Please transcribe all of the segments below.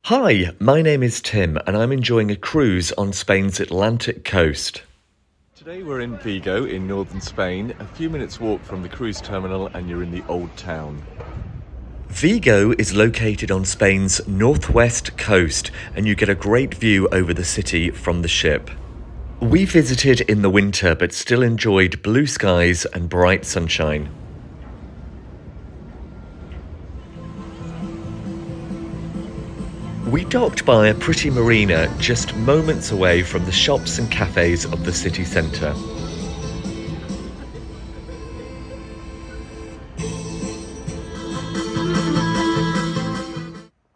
Hi, my name is Tim and I'm enjoying a cruise on Spain's Atlantic coast. Today we're in Vigo in northern Spain, a few minutes walk from the cruise terminal and you're in the old town. Vigo is located on Spain's northwest coast and you get a great view over the city from the ship. We visited in the winter but still enjoyed blue skies and bright sunshine. We docked by a pretty marina just moments away from the shops and cafes of the city centre.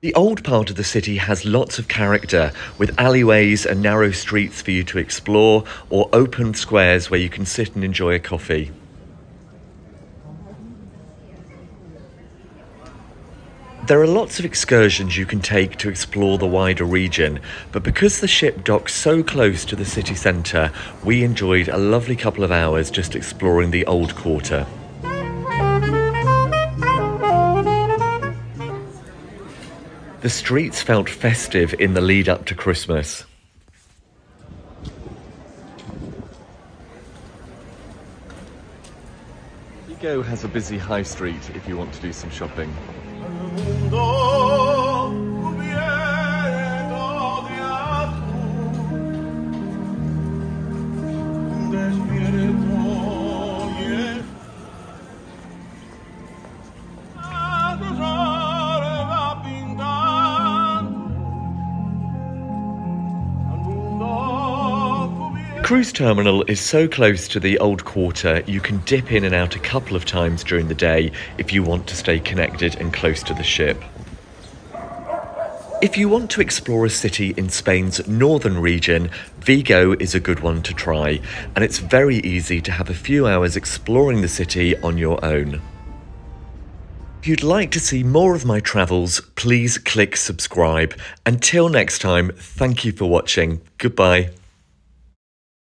The old part of the city has lots of character, with alleyways and narrow streets for you to explore, or open squares where you can sit and enjoy a coffee. There are lots of excursions you can take to explore the wider region, but because the ship docks so close to the city centre, we enjoyed a lovely couple of hours just exploring the old quarter. The streets felt festive in the lead up to Christmas. Vigo has a busy high street if you want to do some shopping. The cruise terminal is so close to the old quarter you can dip in and out a couple of times during the day if you want to stay connected and close to the ship. If you want to explore a city in Spain's northern region, Vigo is a good one to try, and it's very easy to have a few hours exploring the city on your own. If you'd like to see more of my travels, please click subscribe. Until next time, thank you for watching. Goodbye.